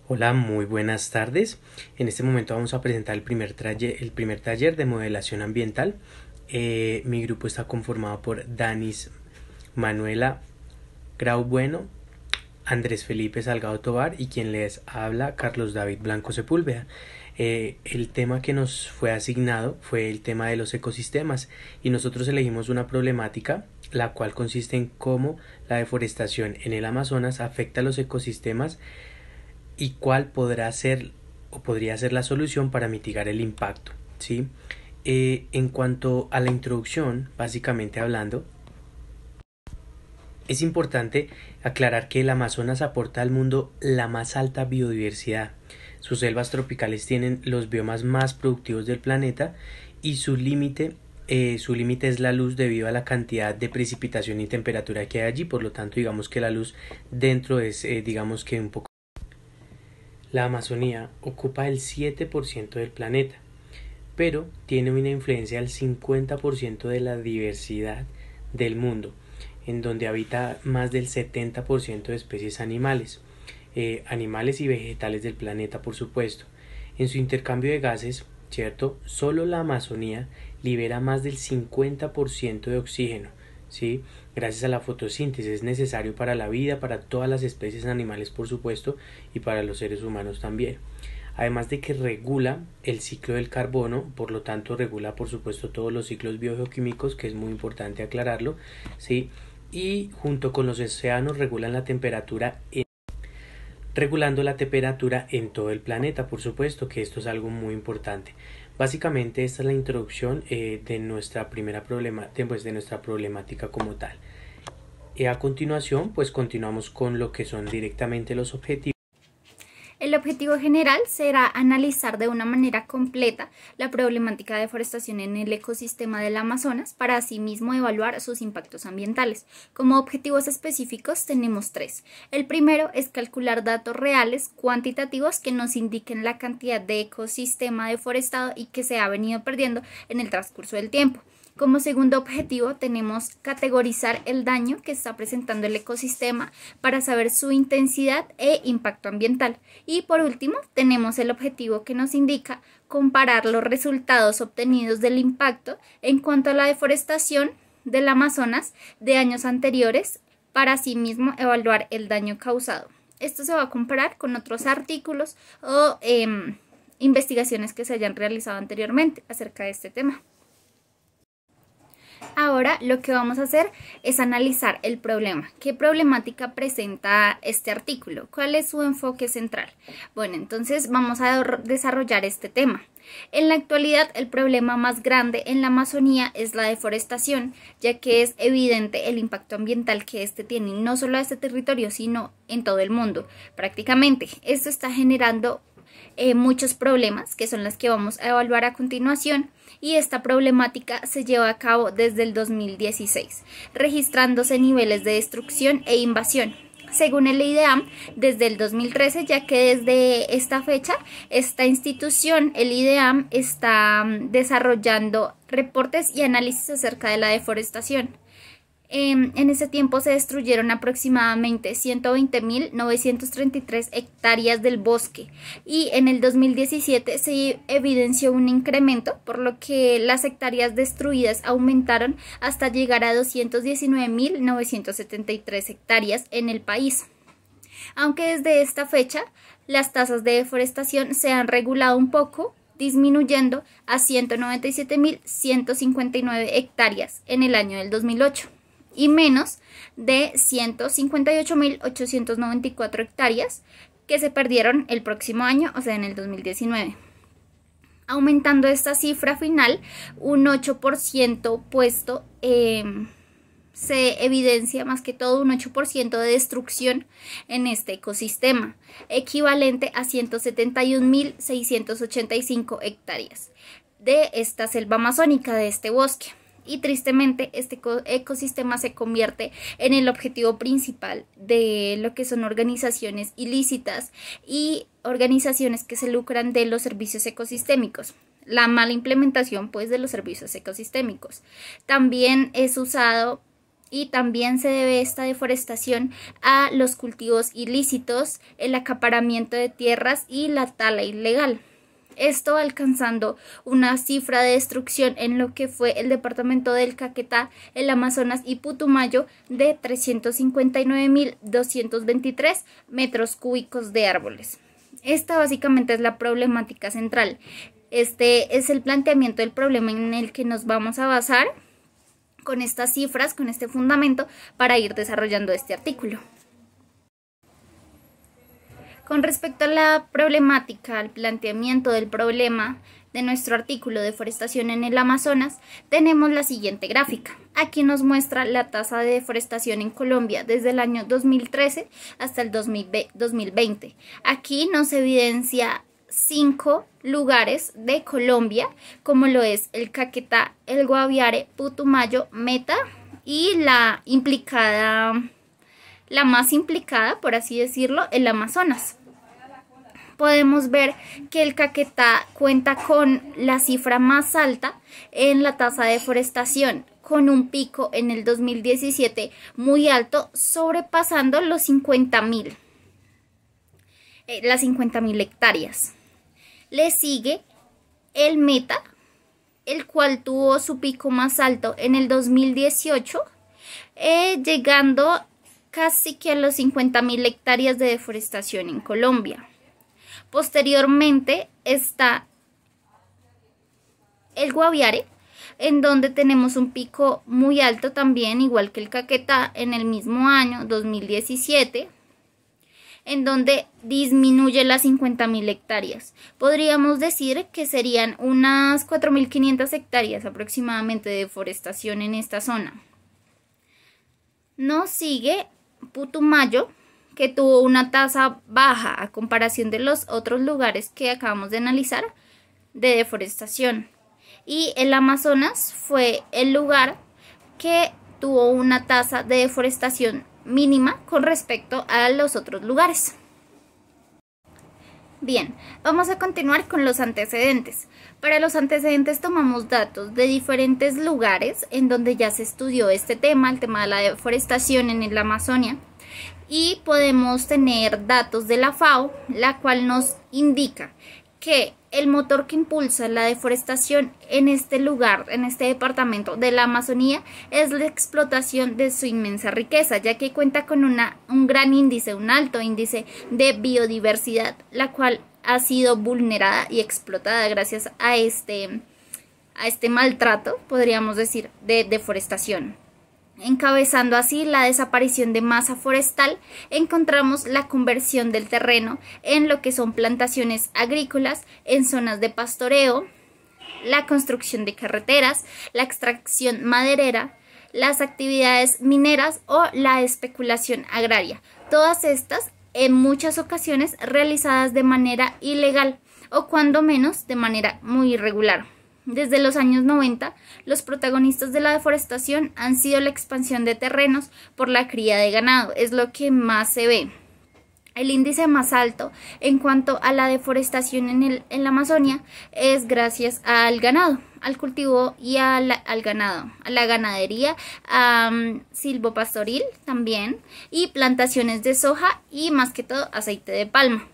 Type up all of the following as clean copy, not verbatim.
Hola, muy buenas tardes. En este momento vamos a presentar el primer taller de modelación ambiental. Mi grupo está conformado por Danis, Manuela Grau Bueno, Andrés Felipe Salgado Tovar y quien les habla, Carlos David Blanco Sepúlveda. El tema que nos fue asignado fue el tema de los ecosistemas y nosotros elegimos una problemática la cual consiste en cómo la deforestación en el Amazonas afecta a los ecosistemas y cuál podrá ser o podría ser la solución para mitigar el impacto, ¿sí? En cuanto a la introducción, básicamente hablando, es importante aclarar que el Amazonas aporta al mundo la más alta biodiversidad. Sus selvas tropicales tienen los biomas más productivos del planeta y su límite es la luz debido a la cantidad de precipitación y temperatura que hay allí. Por lo tanto, digamos que la luz dentro es digamos que un poco. La Amazonía ocupa el 7% del planeta, pero tiene una influencia del 50% de la diversidad del mundo, en donde habita más del 70% de especies animales, animales y vegetales del planeta, por supuesto. En su intercambio de gases, ¿cierto? Solo la Amazonía libera más del 50% de oxígeno, ¿sí? Gracias a la fotosíntesis es necesario para la vida, para todas las especies animales, por supuesto, y para los seres humanos también. Además de que regula el ciclo del carbono, por lo tanto regula por supuesto todos los ciclos biogeoquímicos, que es muy importante aclararlo, ¿sí? Y junto con los océanos regulan la temperatura regulando la temperatura en todo el planeta, por supuesto que esto es algo muy importante. Básicamente esta es la introducción de nuestra de nuestra problemática como tal. A continuación, pues continuamos con lo que son directamente los objetivos. El objetivo general será analizar de una manera completa la problemática de deforestación en el ecosistema del Amazonas para asimismo evaluar sus impactos ambientales. Como objetivos específicos tenemos tres. El primero es calcular datos reales cuantitativos que nos indiquen la cantidad de ecosistema deforestado y que se ha venido perdiendo en el transcurso del tiempo. Como segundo objetivo tenemos categorizar el daño que está presentando el ecosistema para saber su intensidad e impacto ambiental. Y por último tenemos el objetivo que nos indica comparar los resultados obtenidos del impacto en cuanto a la deforestación del Amazonas de años anteriores para asimismo evaluar el daño causado. Esto se va a comparar con otros artículos o investigaciones que se hayan realizado anteriormente acerca de este tema. Ahora lo que vamos a hacer es analizar el problema. ¿Qué problemática presenta este artículo? ¿Cuál es su enfoque central? Bueno, entonces vamos a desarrollar este tema. En la actualidad, el problema más grande en la Amazonía es la deforestación, ya que es evidente el impacto ambiental que este tiene, no solo a este territorio, sino en todo el mundo. Prácticamente, esto está generando muchos problemas, que son los que vamos a evaluar a continuación, y esta problemática se lleva a cabo desde el 2016, registrándose niveles de destrucción e invasión. Según el IDEAM, desde el 2013, ya que desde esta fecha, esta institución, el IDEAM, está desarrollando reportes y análisis acerca de la deforestación. En ese tiempo se destruyeron aproximadamente 120.933 hectáreas del bosque y en el 2017 se evidenció un incremento, por lo que las hectáreas destruidas aumentaron hasta llegar a 219.973 hectáreas en el país. Aunque desde esta fecha las tasas de deforestación se han regulado un poco, disminuyendo a 197.159 hectáreas en el año del 2008. Y menos de 158.894 hectáreas que se perdieron el próximo año, o sea, en el 2019. Aumentando esta cifra final, un 8% puesto, se evidencia más que todo un 8% de destrucción en este ecosistema, equivalente a 171.685 hectáreas de esta selva amazónica, de este bosque. Y tristemente este ecosistema se convierte en el objetivo principal de lo que son organizaciones ilícitas y organizaciones que se lucran de los servicios ecosistémicos. La mala implementación pues de los servicios ecosistémicos. También es usado y también se debe esta deforestación a los cultivos ilícitos, el acaparamiento de tierras y la tala ilegal. Esto alcanzando una cifra de destrucción en lo que fue el departamento del Caquetá, el Amazonas y Putumayo de 359.223 metros cúbicos de árboles. Esta básicamente es la problemática central. Este es el planteamiento del problema en el que nos vamos a basar con estas cifras, con este fundamento, para ir desarrollando este artículo. Con respecto a la problemática, al planteamiento del problema de nuestro artículo Deforestación en el Amazonas, tenemos la siguiente gráfica. Aquí nos muestra la tasa de deforestación en Colombia desde el año 2013 hasta el 2020. Aquí nos evidencia 5 lugares de Colombia, como lo es el Caquetá, el Guaviare, Putumayo, Meta y la más implicada, por así decirlo, el Amazonas. Podemos ver que el Caquetá cuenta con la cifra más alta en la tasa de deforestación, con un pico en el 2017 muy alto, sobrepasando los 50.000 hectáreas. Le sigue el Meta, el cual tuvo su pico más alto en el 2018, llegando casi que a los 50.000 hectáreas de deforestación en Colombia. Posteriormente está el Guaviare, en donde tenemos un pico muy alto también, igual que el Caquetá, en el mismo año, 2017, en donde disminuye las 50.000 hectáreas. Podríamos decir que serían unas 4.500 hectáreas aproximadamente de deforestación en esta zona. Nos sigue Putumayo, que tuvo una tasa baja a comparación de los otros lugares que acabamos de analizar de deforestación. Y el Amazonas fue el lugar que tuvo una tasa de deforestación mínima con respecto a los otros lugares. Bien, vamos a continuar con los antecedentes. Para los antecedentes tomamos datos de diferentes lugares en donde ya se estudió este tema, el tema de la deforestación en la Amazonia, y podemos tener datos de la FAO, la cual nos indica que el motor que impulsa la deforestación en este lugar, en este departamento de la Amazonía, es la explotación de su inmensa riqueza, ya que cuenta con un gran índice, un alto índice de biodiversidad, la cual ha sido vulnerada y explotada gracias a este maltrato, podríamos decir, de deforestación. Encabezando así la desaparición de masa forestal, encontramos la conversión del terreno en lo que son plantaciones agrícolas, en zonas de pastoreo, la construcción de carreteras, la extracción maderera, las actividades mineras o la especulación agraria. Todas estas en muchas ocasiones realizadas de manera ilegal o cuando menos de manera muy irregular. Desde los años 90, los protagonistas de la deforestación han sido la expansión de terrenos por la cría de ganado, es lo que más se ve. El índice más alto en cuanto a la deforestación en la Amazonia es gracias al ganado, al cultivo y al ganado, a la ganadería, silvopastoril también, y plantaciones de soja y más que todo aceite de palma.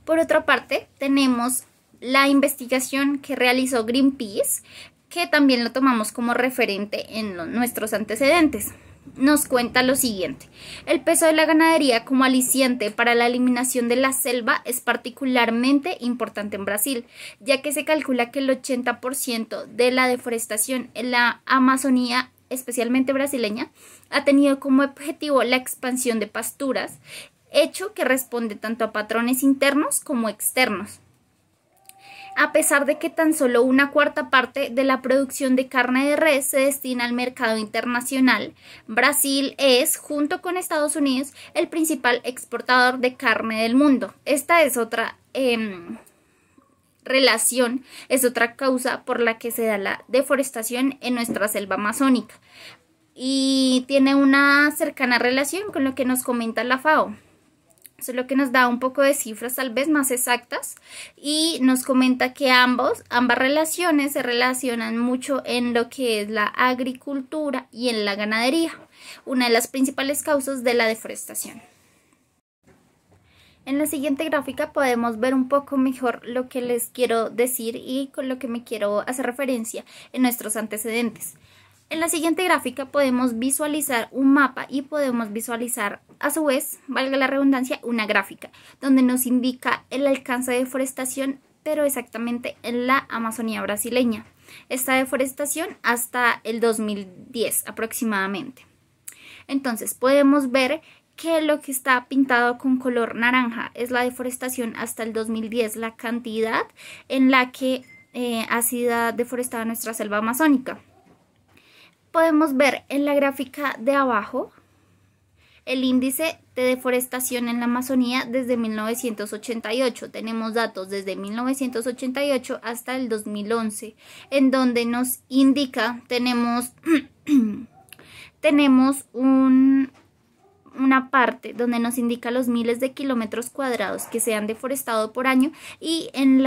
Por otra parte, tenemos la investigación que realizó Greenpeace, que también lo tomamos como referente en nuestros antecedentes. Nos cuenta lo siguiente: el peso de la ganadería como aliciente para la eliminación de la selva es particularmente importante en Brasil, ya que se calcula que el 80% de la deforestación en la Amazonía, especialmente brasileña, ha tenido como objetivo la expansión de pasturas, hecho que responde tanto a patrones internos como externos. A pesar de que tan solo una cuarta parte de la producción de carne de res se destina al mercado internacional, Brasil es, junto con Estados Unidos, el principal exportador de carne del mundo. Esta es otra relación, es otra causa por la que se da la deforestación en nuestra selva amazónica. Y tiene una cercana relación con lo que nos comenta la FAO. Eso es lo que nos da un poco de cifras tal vez más exactas y nos comenta que ambas relaciones se relacionan mucho en lo que es la agricultura y en la ganadería, una de las principales causas de la deforestación. En la siguiente gráfica podemos ver un poco mejor lo que les quiero decir y con lo que me quiero hacer referencia en nuestros antecedentes. En la siguiente gráfica podemos visualizar un mapa y podemos visualizar a su vez, valga la redundancia, una gráfica donde nos indica el alcance de deforestación, pero exactamente en la Amazonía brasileña. Esta deforestación hasta el 2010 aproximadamente. Entonces podemos ver que lo que está pintado con color naranja es la deforestación hasta el 2010, la cantidad en la que ha sido deforestada nuestra selva amazónica. Podemos ver en la gráfica de abajo el índice de deforestación en la Amazonía desde 1988. Tenemos datos desde 1988 hasta el 2011, en donde nos indica, tenemos una parte donde nos indica los miles de kilómetros cuadrados que se han deforestado por año y en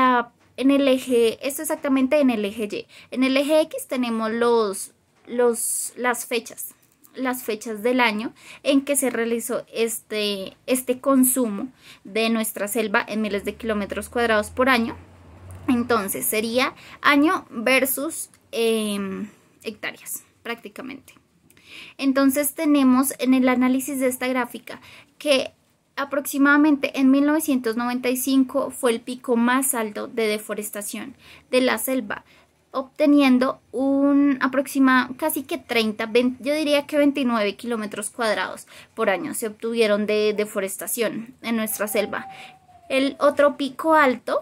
el eje, esto exactamente en el eje Y. En el eje X tenemos las fechas del año en que se realizó este consumo de nuestra selva en miles de kilómetros cuadrados por año. Entonces sería año versus hectáreas prácticamente. Entonces tenemos en el análisis de esta gráfica que aproximadamente en 1995 fue el pico más alto de deforestación de la selva, obteniendo un aproximado casi que 20, yo diría que 29 kilómetros cuadrados por año se obtuvieron de deforestación en nuestra selva. El otro pico alto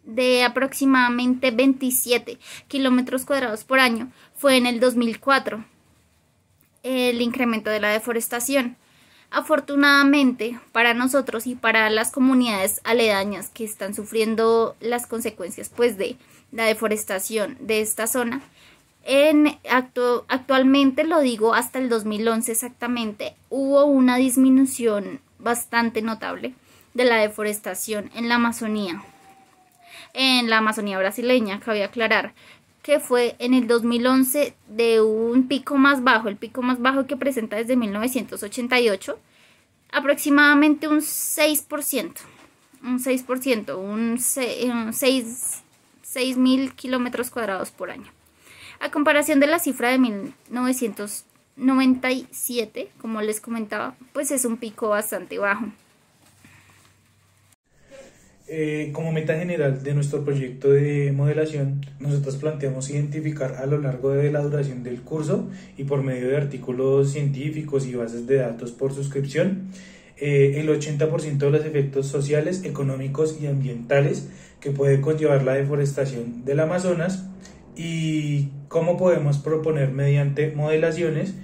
de aproximadamente 27 kilómetros cuadrados por año fue en el 2004, el incremento de la deforestación. Afortunadamente para nosotros y para las comunidades aledañas que están sufriendo las consecuencias pues de la deforestación de esta zona, actualmente, lo digo hasta el 2011 exactamente, hubo una disminución bastante notable de la deforestación en la Amazonía brasileña. Cabe aclarar que fue en el 2011 de un pico más bajo, el pico más bajo que presenta desde 1988, aproximadamente un 6%, 6.000 kilómetros cuadrados por año. A comparación de la cifra de 1997, como les comentaba, pues es un pico bastante bajo. Como meta general de nuestro proyecto de modelación, nosotros planteamos identificar a lo largo de la duración del curso y por medio de artículos científicos y bases de datos por suscripción, el 80% de los efectos sociales, económicos y ambientales que puede conllevar la deforestación del Amazonas y cómo podemos proponer mediante modelaciones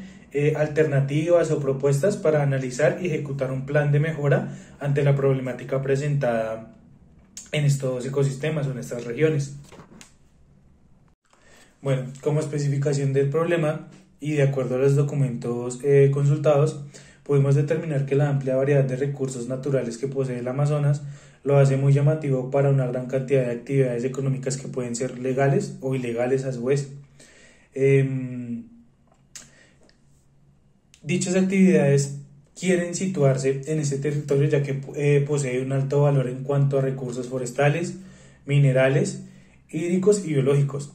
alternativas o propuestas para analizar y ejecutar un plan de mejora ante la problemática presentada en estos ecosistemas o en estas regiones. Bueno, como especificación del problema y de acuerdo a los documentos consultados, pudimos determinar que la amplia variedad de recursos naturales que posee el Amazonas lo hace muy llamativo para una gran cantidad de actividades económicas que pueden ser legales o ilegales a su vez. Dichas actividades quieren situarse en este territorio ya que posee un alto valor en cuanto a recursos forestales, minerales, hídricos y biológicos.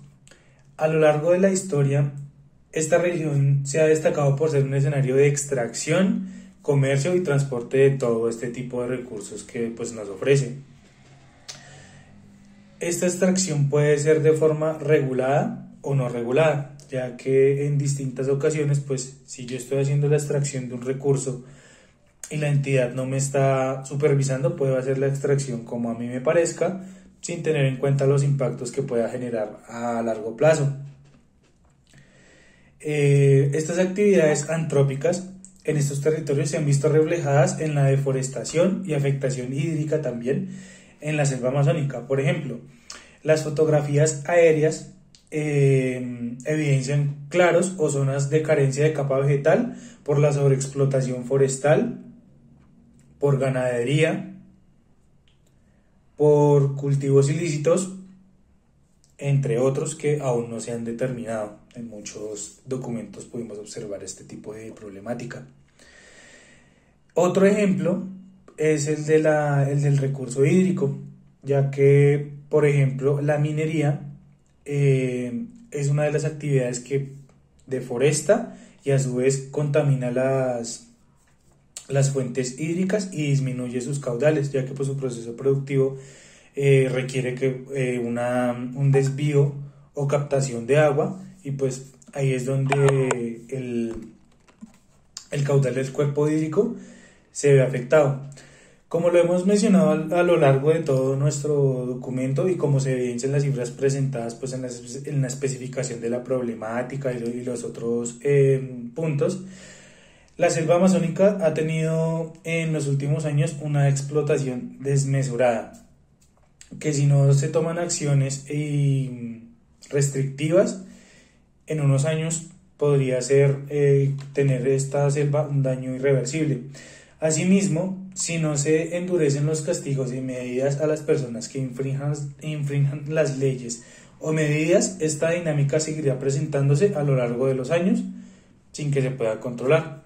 A lo largo de la historia, esta región se ha destacado por ser un escenario de extracción, comercio y transporte de todo este tipo de recursos que pues, nos ofrece. Esta extracción puede ser de forma regulada o no regulada, ya que en distintas ocasiones, pues si yo estoy haciendo la extracción de un recurso y la entidad no me está supervisando, puedo hacer la extracción como a mí me parezca, sin tener en cuenta los impactos que pueda generar a largo plazo. Estas actividades antrópicas en estos territorios se han visto reflejadas en la deforestación y afectación hídrica también en la selva amazónica. Por ejemplo, las fotografías aéreas evidencian claros o zonas de carencia de capa vegetal por la sobreexplotación forestal, por ganadería, por cultivos ilícitos, entre otros que aún no se han determinado. En muchos documentos pudimos observar este tipo de problemática. Otro ejemplo es el del recurso hídrico, ya que, por ejemplo, la minería es una de las actividades que deforesta y a su vez contamina las fuentes hídricas y disminuye sus caudales, ya que pues, su proceso productivo requiere que un desvío o captación de agua, y pues ahí es donde el caudal del cuerpo hídrico se ve afectado. Como lo hemos mencionado a lo largo de todo nuestro documento y como se evidencia en las cifras presentadas pues en la especificación de la problemática y los otros puntos, la selva amazónica ha tenido en los últimos años una explotación desmesurada, que si no se toman acciones restrictivas, en unos años podría tener esta selva un daño irreversible. Asimismo, si no se endurecen los castigos y medidas a las personas que infrinjan las leyes o medidas, esta dinámica seguirá presentándose a lo largo de los años sin que se pueda controlar.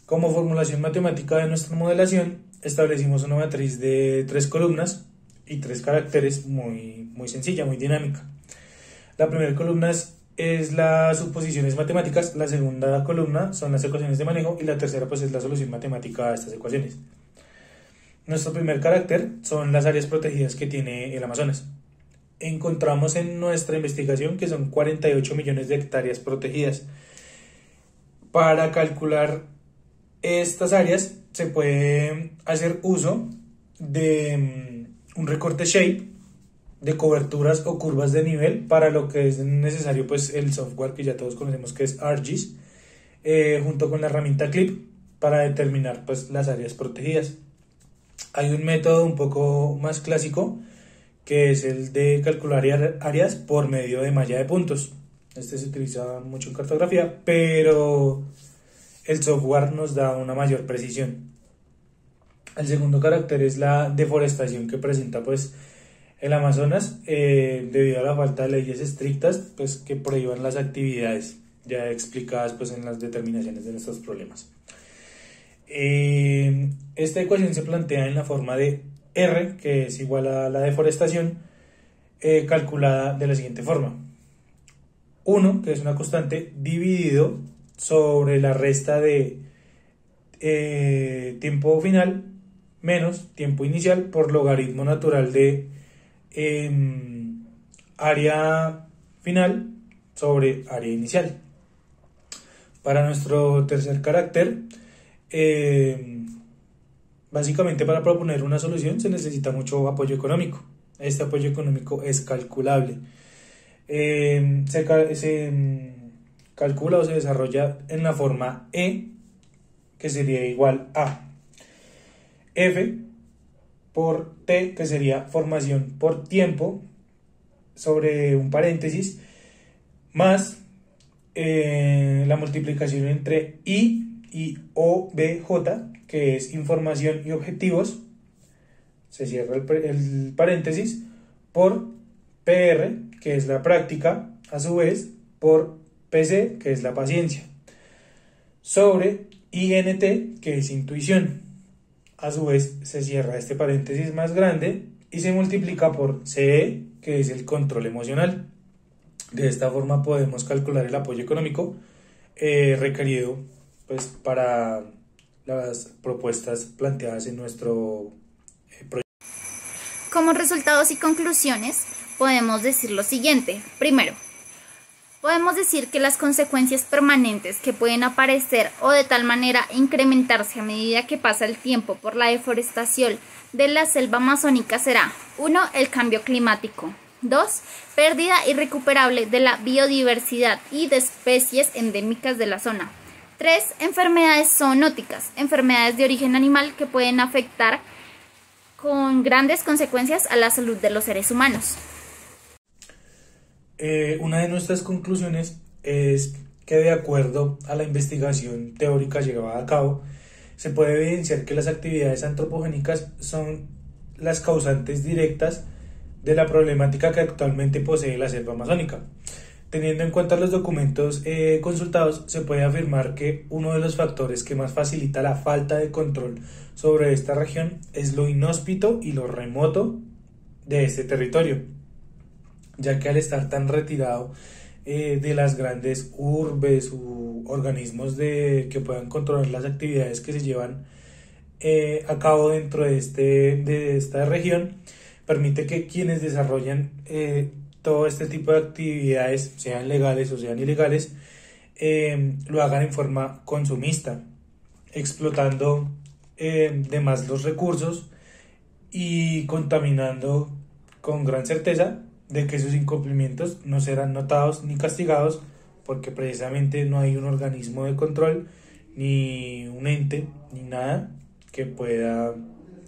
Como formulación matemática de nuestra modelación, establecimos una matriz de 3 columnas y 3 caracteres muy sencilla, muy dinámica. La primera columna es las suposiciones matemáticas, la segunda columna son las ecuaciones de manejo y la tercera pues es la solución matemática a estas ecuaciones. Nuestro primer carácter son las áreas protegidas que tiene el Amazonas. Encontramos en nuestra investigación que son 48 millones de hectáreas protegidas. Para calcular estas áreas se puede hacer uso de un recorte shape, de coberturas o curvas de nivel, para lo que es necesario pues el software que ya todos conocemos que es ArcGIS, junto con la herramienta Clip para determinar pues las áreas protegidas. Hay un método un poco más clásico que es el de calcular áreas por medio de malla de puntos. Este se utiliza mucho en cartografía, pero el software nos da una mayor precisión. El segundo carácter es la deforestación que presenta pues el Amazonas debido a la falta de leyes estrictas pues que prohíban las actividades ya explicadas pues en las determinaciones de nuestros problemas. Esta ecuación se plantea en la forma de R, que es igual a la deforestación, calculada de la siguiente forma: 1, que es una constante, dividido sobre la resta de tiempo final menos tiempo inicial por logaritmo natural de área final sobre área inicial. Para nuestro tercer carácter, básicamente para proponer una solución se necesita mucho apoyo económico. Este apoyo económico es calculable. Se calcula o se desarrolla en la forma E, que sería igual a F por T, que sería formación por tiempo, sobre un paréntesis, más la multiplicación entre I y OBJ, que es información y objetivos, se cierra el paréntesis, por PR, que es la práctica, a su vez, por PC, que es la paciencia, sobre INT, que es intuición. A su vez se cierra este paréntesis más grande y se multiplica por CE, que es el control emocional. De esta forma podemos calcular el apoyo económico requerido pues, para las propuestas planteadas en nuestro proyecto. Como resultados y conclusiones, podemos decir lo siguiente. Primero, podemos decir que las consecuencias permanentes que pueden aparecer o de tal manera incrementarse a medida que pasa el tiempo por la deforestación de la selva amazónica será: 1. El cambio climático. 2. Pérdida irrecuperable de la biodiversidad y de especies endémicas de la zona. 3. Enfermedades zoonóticas, enfermedades de origen animal que pueden afectar con grandes consecuencias a la salud de los seres humanos. Una de nuestras conclusiones es que, de acuerdo a la investigación teórica llevada a cabo, se puede evidenciar que las actividades antropogénicas son las causantes directas de la problemática que actualmente posee la selva amazónica. Teniendo en cuenta los documentos consultados, se puede afirmar que uno de los factores que más facilita la falta de control sobre esta región es lo inhóspito y lo remoto de este territorio, ya que al estar tan retirado de las grandes urbes u organismos que puedan controlar las actividades que se llevan a cabo dentro de esta región, permite que quienes desarrollan todo este tipo de actividades, sean legales o sean ilegales, lo hagan en forma consumista, explotando de más los recursos y contaminando con gran certeza de que sus incumplimientos no serán notados ni castigados, porque precisamente no hay un organismo de control, ni un ente, ni nada que pueda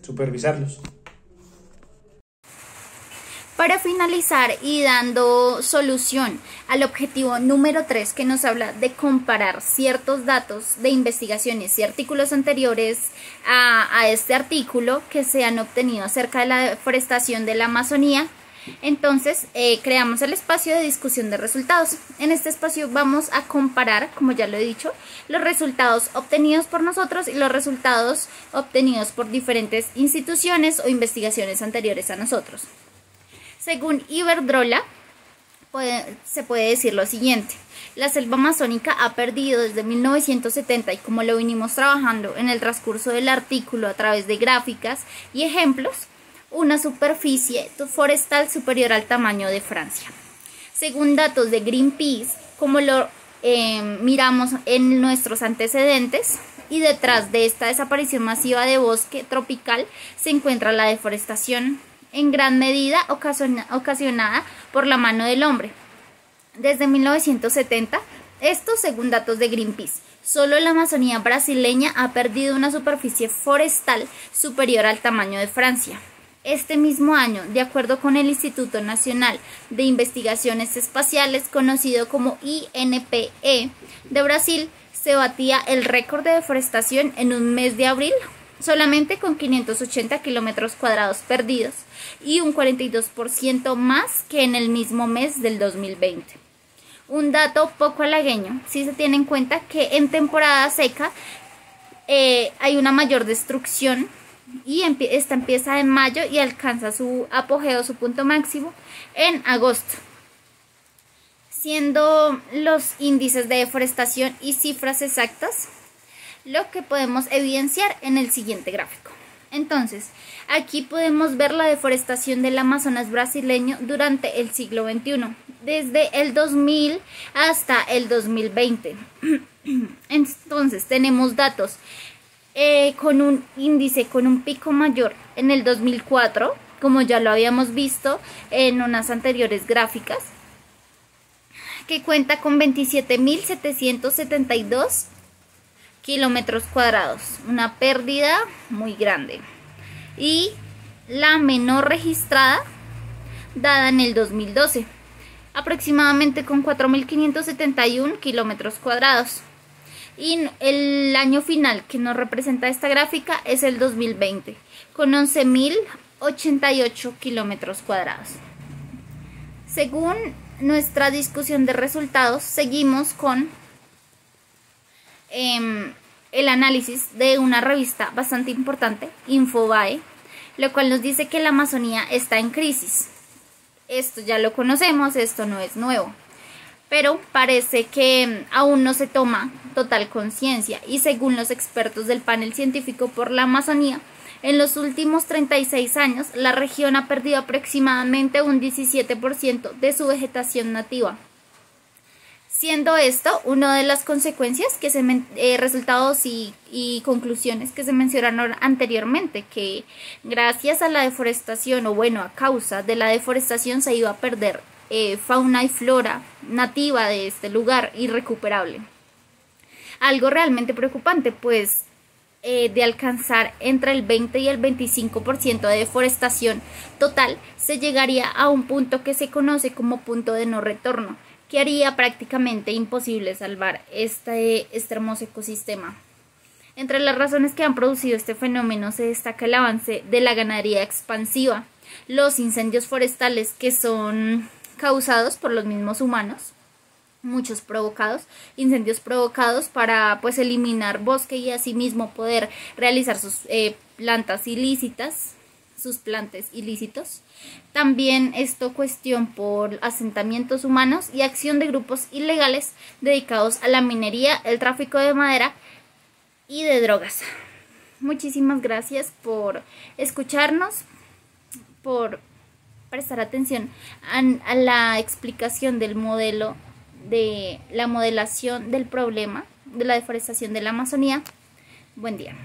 supervisarlos. Para finalizar y dando solución al objetivo número 3, que nos habla de comparar ciertos datos de investigaciones y artículos anteriores a este artículo que se han obtenido acerca de la deforestación de la Amazonía, entonces creamos el espacio de discusión de resultados. En este espacio vamos a comparar, como ya lo he dicho, los resultados obtenidos por nosotros y los resultados obtenidos por diferentes instituciones o investigaciones anteriores a nosotros. Según Iberdrola, se puede decir lo siguiente: la selva amazónica ha perdido desde 1970, y como lo vinimos trabajando en el transcurso del artículo a través de gráficas y ejemplos, una superficie forestal superior al tamaño de Francia. Según datos de Greenpeace, como lo miramos en nuestros antecedentes, y detrás de esta desaparición masiva de bosque tropical se encuentra la deforestación, en gran medida ocasionada por la mano del hombre. Desde 1970, esto según datos de Greenpeace, solo la Amazonía brasileña ha perdido una superficie forestal superior al tamaño de Francia. Este mismo año, de acuerdo con el Instituto Nacional de Investigaciones Espaciales, conocido como INPE, de Brasil, se batía el récord de deforestación en un mes de abril, solamente con 580 kilómetros cuadrados perdidos, y un 42% más que en el mismo mes del 2020. Un dato poco halagüeño si se tiene en cuenta que en temporada seca hay una mayor destrucción, y esta empieza en mayo y alcanza su apogeo, su punto máximo, en agosto, siendo los índices de deforestación y cifras exactas lo que podemos evidenciar en el siguiente gráfico. Entonces, aquí podemos ver la deforestación del Amazonas brasileño durante el siglo XXI, desde el 2000 hasta el 2020. Entonces, tenemos datos con un índice, con un pico mayor en el 2004, como ya lo habíamos visto en unas anteriores gráficas, que cuenta con 27.772 kilómetros cuadrados, una pérdida muy grande, y la menor registrada dada en el 2012, aproximadamente con 4.571 kilómetros cuadrados, y el año final que nos representa esta gráfica es el 2020, con 11.088 kilómetros cuadrados. Según nuestra discusión de resultados, seguimos con el análisis de una revista bastante importante, Infobae, lo cual nos dice que la Amazonía está en crisis. Esto ya lo conocemos, esto no es nuevo, pero parece que aún no se toma total conciencia, y según los expertos del panel científico por la Amazonía, en los últimos 36 años la región ha perdido aproximadamente un 17% de su vegetación nativa, siendo esto una de las consecuencias resultados y conclusiones que se mencionaron anteriormente, que gracias a la deforestación, o bueno, a causa de la deforestación, se iba a perder fauna y flora nativa de este lugar, irrecuperable. Algo realmente preocupante, pues de alcanzar entre el 20 y el 25% de deforestación total, se llegaría a un punto que se conoce como punto de no retorno, que haría prácticamente imposible salvar este hermoso ecosistema. Entre las razones que han producido este fenómeno se destaca el avance de la ganadería expansiva, los incendios forestales que son causados por los mismos humanos, muchos provocados, incendios provocados para pues eliminar bosque y asimismo poder realizar sus plantas ilícitas, sus plantes ilícitos. También esto cuestión por asentamientos humanos y acción de grupos ilegales dedicados a la minería, el tráfico de madera y de drogas. Muchísimas gracias por escucharnos, por prestar atención a la explicación del modelo de la modelación del problema de la deforestación de la Amazonía. Buen día.